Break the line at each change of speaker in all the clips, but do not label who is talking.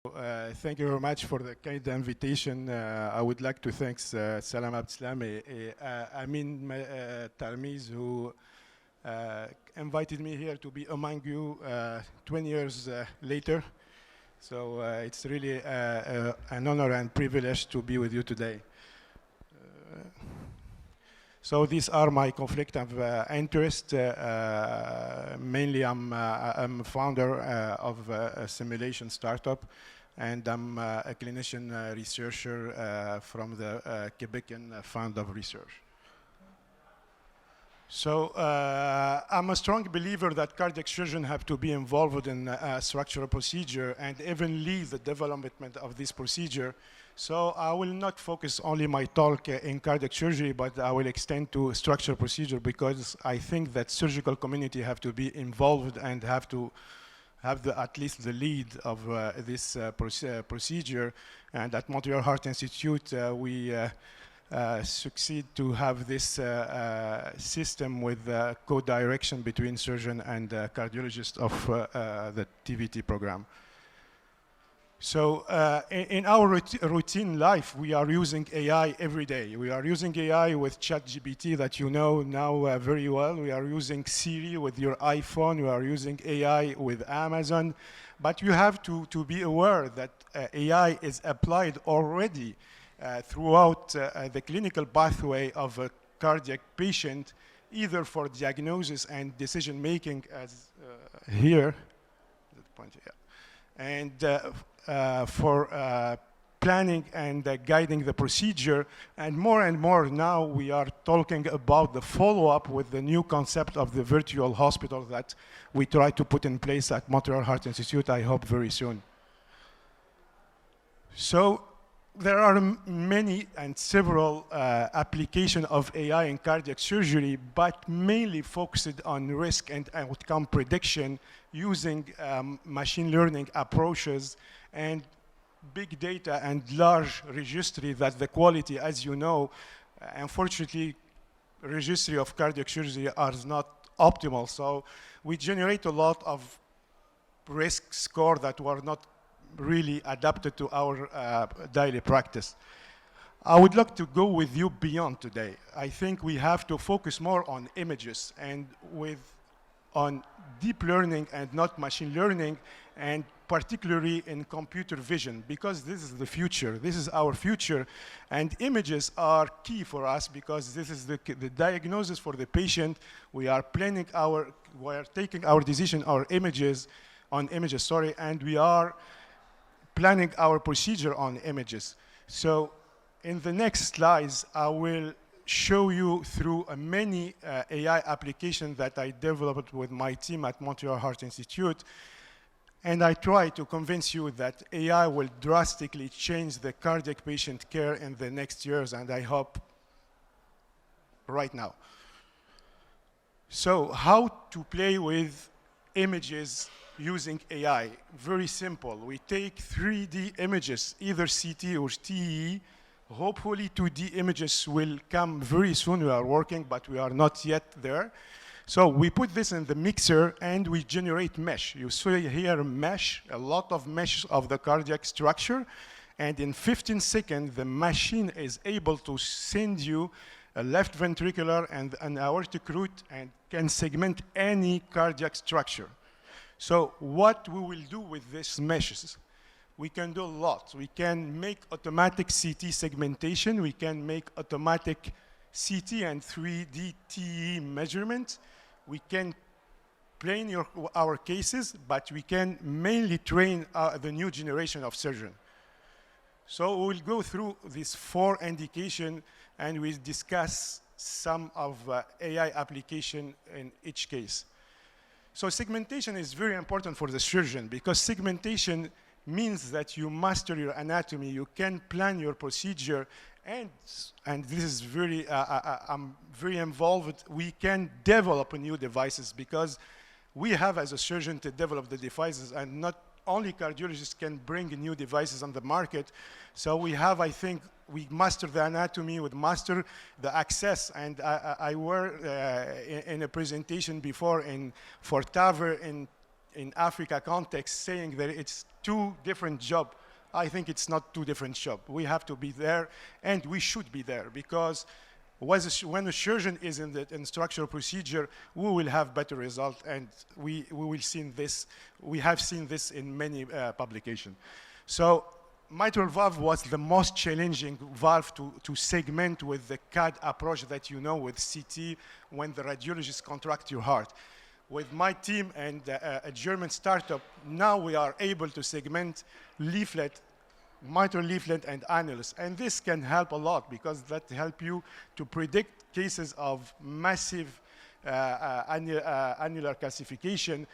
Thank you very much for the kind invitation. I would like to thank Salam Abdeslam et Amin Tarmiz, who invited me here to be among you 20 years later. So it's really an honor and privilege to be with you today. So these are my conflict of interest. Mainly, I'm a founder of a simulation startup, and I'm a clinician researcher from the Quebecan Fund of Research. So I'm a strong believer that cardiac surgeons have to be involved in structural procedure and even lead the development of this procedure. So I will not focus only my talk in cardiac surgery, but I will extend to structural procedure because I think that surgical community have to be involved and have to have at least the lead of this procedure. And at Montreal Heart Institute, we succeed to have this system with co-direction between surgeon and cardiologist of the TVT program. So in our routine life, we are using AI every day. We are using AI with ChatGPT that you know now very well. We are using Siri with your iPhone. We are using AI with Amazon. But you have to be aware that AI is applied already throughout the clinical pathway of a cardiac patient, either for diagnosis and decision making, as here, and for planning and guiding the procedure. And more now we are talking about the follow-up with the new concept of the virtual hospital that we try to put in place at Montreal Heart Institute, I hope very soon. So there are many and several applications of AI in cardiac surgery, but mainly focused on risk and outcome prediction using machine learning approaches and big data and large registry that the quality, as you know, unfortunately, registry of cardiac surgery are not optimal. So we generate a lot of risk score that were not really adapted to our daily practice. I would like to go with you beyond today. I think we have to focus more on images and on deep learning and not machine learning, and particularly in computer vision, because this is the future. This is our future, and images are key for us because this is the diagnosis for the patient. We are taking our decision, on images, and we are planning our procedure on images. So in the next slides, I will show you through many AI applications that I developed with my team at Montreal Heart Institute. And I try to convince you that AI will drastically change the cardiac patient care in the next years, and I hope right now. So how to play with images using AI? Very simple. We take 3D images, either CT or TE. Hopefully 2D images will come very soon. We are working, but we are not yet there. So we put this in the mixer and we generate mesh. You see here mesh, a lot of mesh of the cardiac structure. And in 15 seconds, the machine is able to send you a left ventricular and an aortic root and can segment any cardiac structure. So what we will do with these meshes? We can do a lot. We can make automatic CT segmentation. We can make automatic CT and 3D TE measurement. We can train our cases, but we can mainly train the new generation of surgeons. So we'll go through these 4 indications and we'll discuss some of AI application in each case. So segmentation is very important for the surgeon because segmentation means that you master your anatomy, you can plan your procedure, and this is very, I'm very involved, we can develop new devices because we have as a surgeon to develop the devices, and not only cardiologists can bring new devices on the market. So we have, I think, we master the anatomy, we master the access, and I were in a presentation before for TAVR in Africa context saying that it's two different jobs. I think it's not two different jobs. We have to be there, and we should be there, because when a surgeon is in structural procedure, we will have better result, and we will see this. We have seen this in many publications. So mitral valve was the most challenging valve to segment with the CAD approach that you know with CT when the radiologist contract your heart. With my team and a German startup, now we are able to segment leaflet, mitral leaflet and annulus. And this can help a lot, because that help you to predict cases of massive annular calcification.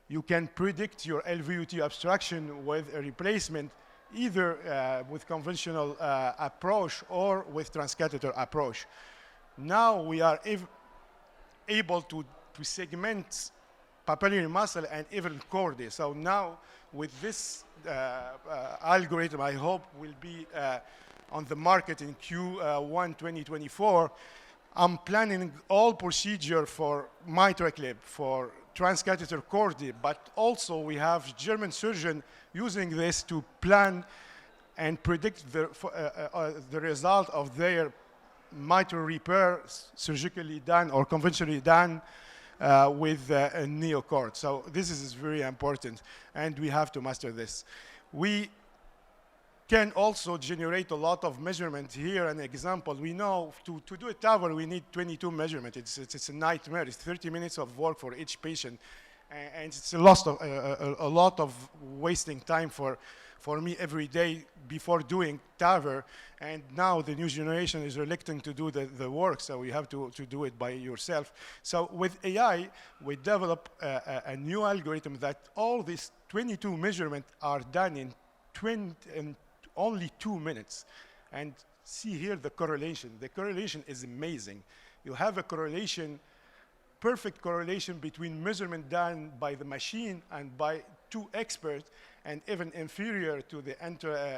You can predict your LVUT obstruction with a replacement, either with conventional approach or with transcatheter approach. Now we are able to segment papillary muscle and even chordae. So now with this algorithm, I hope will be on the market in Q1 2024, I'm planning all procedure for MitraClip, for transcatheter chordae, but also we have German surgeon using this to plan and predict the result of their mitral repair, surgically done or conventionally done with a neocord. So this is very important, and we have to master this. We can also generate a lot of measurement. Here an example. We know to do a TAVR, we need 22 measurements. It's a nightmare. It's 30 minutes of work for each patient. And it's a lot of wasting time for me every day before doing TAVR. And now the new generation is reluctant to do the work, so you have to do it by yourself. So with AI, we develop a new algorithm that all these 22 measurements are done in only 2 minutes. And see here the correlation. The correlation is amazing. You have a correlation, perfect correlation between measurement done by the machine and by two experts, and even inferior to the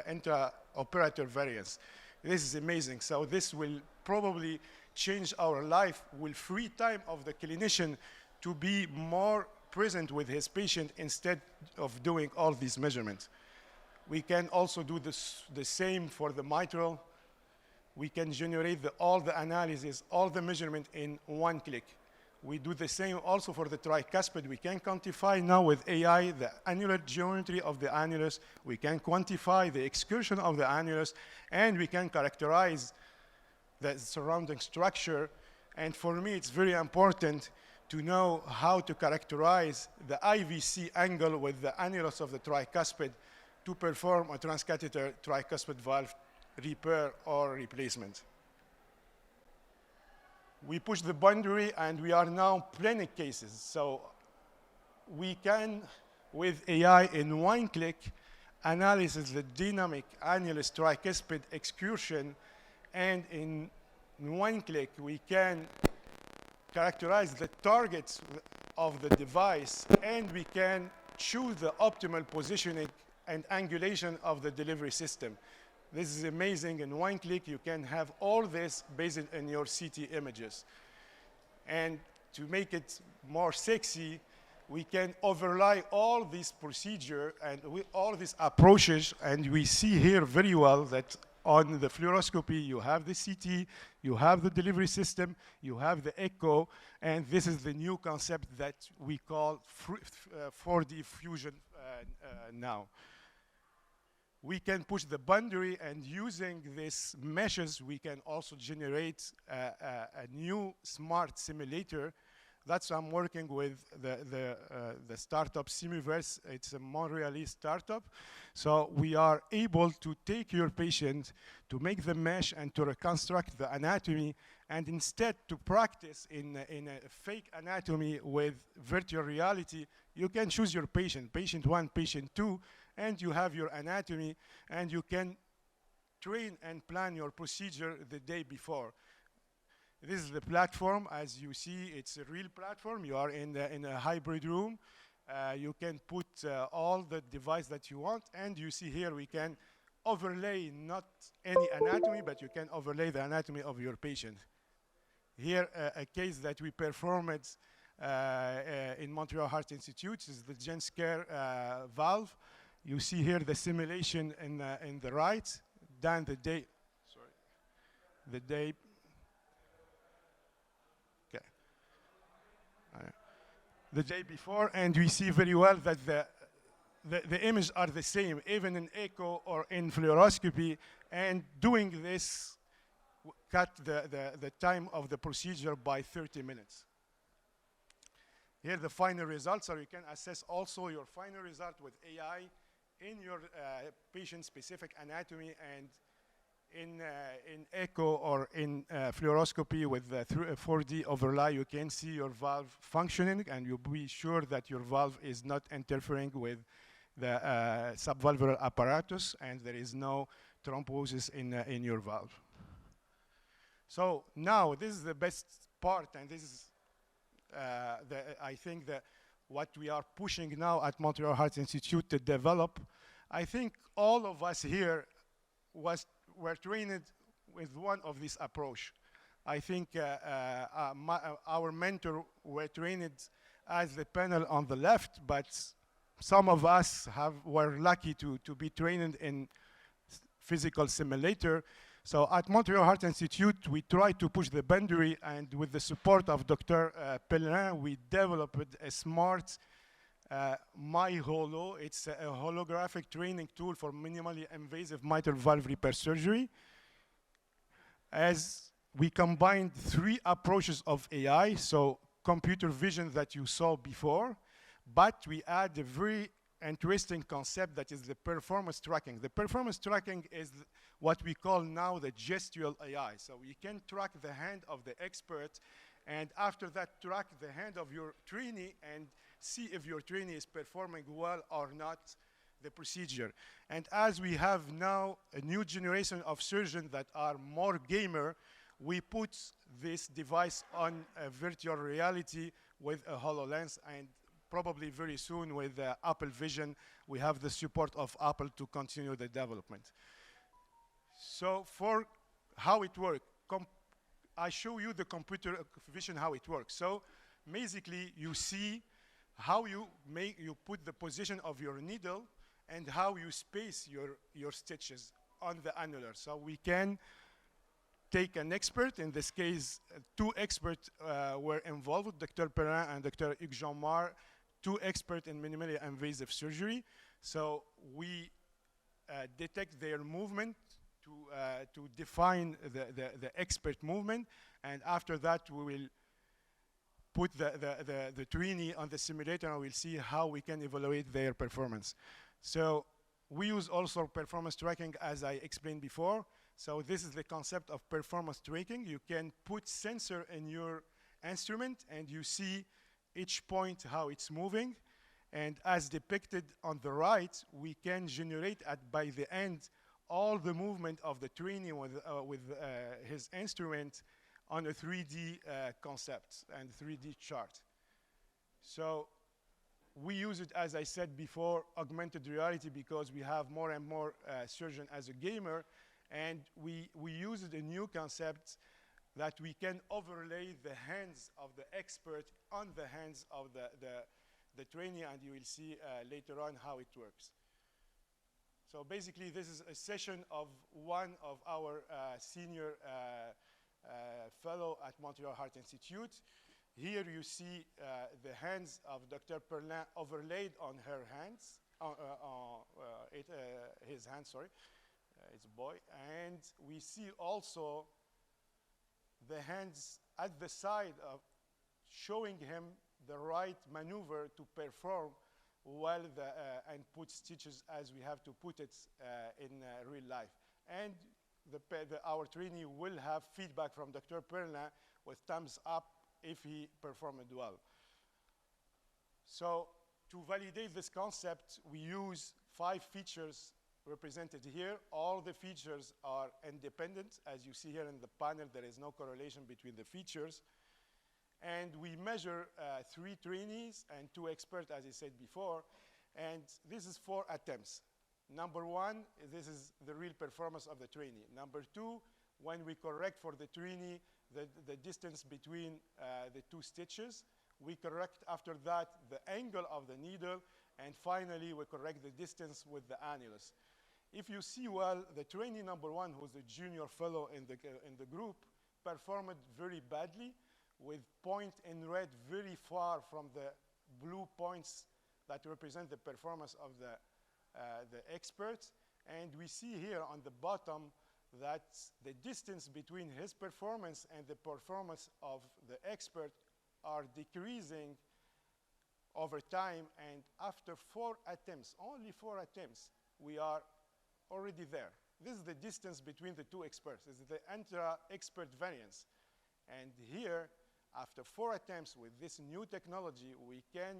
intra-operator variance. This is amazing. So this will probably change our life, will free time of the clinician to be more present with his patient instead of doing all these measurements. We can also do the same for the mitral. We can generate all the analysis, all the measurement in one click. We do the same also for the tricuspid. We can quantify now with AI the annular geometry of the annulus. We can quantify the excursion of the annulus, and we can characterize the surrounding structure. And for me, it's very important to know how to characterize the IVC angle with the annulus of the tricuspid to perform a transcatheter tricuspid valve repair or replacement. We push the boundary, and we are now planning cases. So we can, with AI in one click, analyze the dynamic annulus tricuspid excursion, and in one click, we can characterize the targets of the device, and we can choose the optimal positioning and angulation of the delivery system. This is amazing. In one click, you can have all this based on your CT images. And to make it more sexy, we can overlay all these procedures and all these approaches. And we see here very well that on the fluoroscopy, you have the CT, you have the delivery system, you have the echo, and this is the new concept that we call 4D fusion now. We can push the boundary, and using these meshes, we can also generate a new smart simulator. That's why I'm working with the startup Simiverse. It's a Montrealese startup. So we are able to take your patient, to make the mesh and to reconstruct the anatomy, and instead to practice in a fake anatomy with virtual reality, you can choose your patient, patient 1, patient 2, and you have your anatomy, and you can train and plan your procedure the day before. This is the platform. As you see, it's a real platform. You are in a hybrid room. You can put all the device that you want, and you see here we can overlay not any anatomy, but you can overlay the anatomy of your patient. Here, a case that we performed in Montreal Heart Institute. Is the GenScare valve. You see here the simulation in the right. Then the day, sorry, the day. Okay. The day before, and we see very well that the images are the same, even in echo or in fluoroscopy, and doing this cut the time of the procedure by 30 minutes. Here the final results, or you can assess also your final result with AI in your patient-specific anatomy, and in echo or in fluoroscopy with 4D overlay, you can see your valve functioning, and you'll be sure that your valve is not interfering with the subvalvular apparatus, and there is no thrombosis in your valve. So now this is the best part, and this is I think that what we are pushing now at Montreal Heart Institute to develop. I think all of us here were trained with one of this approach. I think our mentor were trained as the panel on the left, but some of us were lucky to be trained in physical simulator. So at Montreal Heart Institute, we try to push the boundary, and with the support of Dr. Pellerin, we developed a smart MyHolo. It's a holographic training tool for minimally invasive mitral valve repair surgery. As we combined 3 approaches of AI, so computer vision that you saw before, but we add a very interesting concept that is the performance tracking. The performance tracking is what we call now the gestural AI. So you can track the hand of the expert, and after that track the hand of your trainee and see if your trainee is performing well or not the procedure. And as we have now a new generation of surgeons that are more gamer, we put this device on a virtual reality with a HoloLens, and probably very soon with Apple Vision, we have the support of Apple to continue the development. So for how it works, I show you the computer vision how it works. So basically you see how you put the position of your needle and how you space your stitches on the annular. So we can take an expert. In this case, 2 experts were involved, Dr. Perrin and Dr. Hugues Jean-Marc, 2 experts in minimally invasive surgery. So we detect their movement to define the expert movement, and after that we will put the trainee on the simulator, and we'll see how we can evaluate their performance. So we use also performance tracking, as I explained before. So this is the concept of performance tracking. You can put sensor in your instrument, and you see each point how it's moving. And as depicted on the right, we can generate by the end all the movement of the trainee with his instrument on a 3D concept and 3D chart. So we use it, as I said before, augmented reality, because we have more and more surgeons as a gamer, and we use a new concept that we can overlay the hands of the expert on the hands of the trainee, and you will see later on how it works. So basically, this is a session of one of our senior fellow at Montreal Heart Institute. Here you see the hands of Dr. Perlin overlaid on her hands, his hands, sorry, it's a boy. And we see also the hands at the side of showing him the right maneuver to perform well and put stitches as we have to put it in real life. And our trainee will have feedback from Dr. Perlin with thumbs up if he performed well. So to validate this concept, we use 5 features represented here. All the features are independent. As you see here in the panel, there is no correlation between the features. And we measure 3 trainees and 2 experts, as I said before. And this is 4 attempts. Number 1, this is the real performance of the trainee. Number 2, when we correct for the trainee, the distance between the 2 stitches, We correct after that the angle of the needle, and finally we correct the distance with the annulus. If you see well, the trainee number 1, who's a junior fellow in the group, performed very badly with point in red very far from the blue points that represent the performance of the experts. And we see here on the bottom that the distance between his performance and the performance of the expert are decreasing over time. And after 4 attempts, only 4 attempts, we are already there. This is the distance between the 2 experts. This is the intra-expert variance. And here, after 4 attempts with this new technology, we can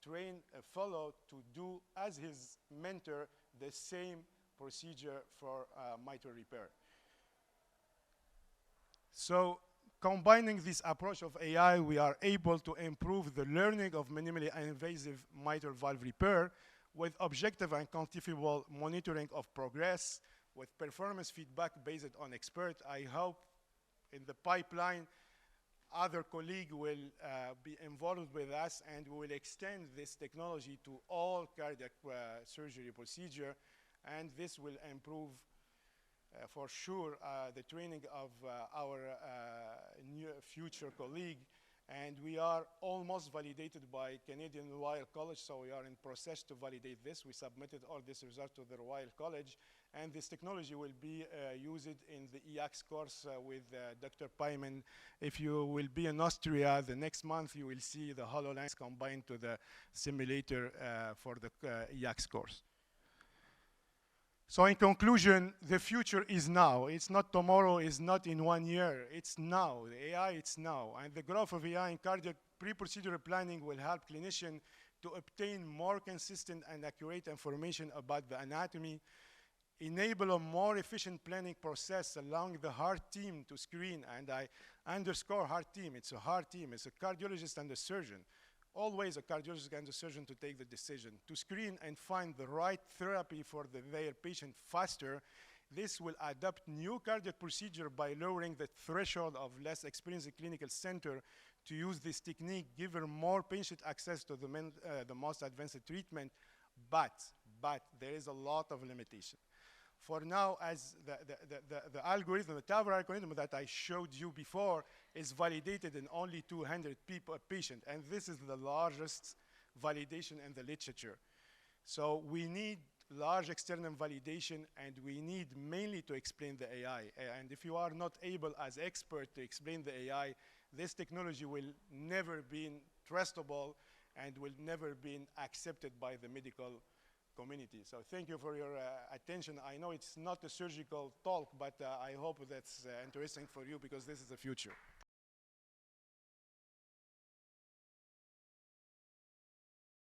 train a fellow to do, as his mentor, the same procedure for mitral repair. So combining this approach of AI, we are able to improve the learning of minimally invasive mitral valve repair with objective and quantifiable monitoring of progress, with performance feedback based on expert. I hope in the pipeline, other colleagues will be involved with us, and we will extend this technology to all cardiac surgery procedure, and this will improve for sure the training of our new future colleague. And we are almost validated by Canadian Royal College, so we are in process to validate this. We submitted all this result to the Royal College, and this technology will be used in the EACS course with Dr. Pyman. If you will be in Austria the next month, you will see the HoloLens combined to the simulator for the EACS course. So in conclusion, the future is now. It's not tomorrow, it's not in 1 year, it's now. The AI, it's now. And the growth of AI in cardiac pre-procedural planning will help clinicians to obtain more consistent and accurate information about the anatomy, enable a more efficient planning process, allowing the heart team to screen. And I underscore heart team. It's a heart team. It's a cardiologist and a surgeon. Always a cardiologist and a surgeon to take the decision to screen and find the right therapy for their patient faster. This will adopt new cardiac procedure by lowering the threshold of less experienced clinical center to use this technique, giving more patient access to the most advanced treatment. But there is a lot of limitation. For now, as the algorithm, the TAVR algorithm that I showed you before is validated in only 200 patients, and this is the largest validation in the literature. So we need large external validation, and we need mainly to explain the AI. And if you are not able as expert to explain the AI, this technology will never be trustable and will never be accepted by the medical community. So thank you for your attention. I know it's not a surgical talk, but I hope that's interesting for you because this is the future.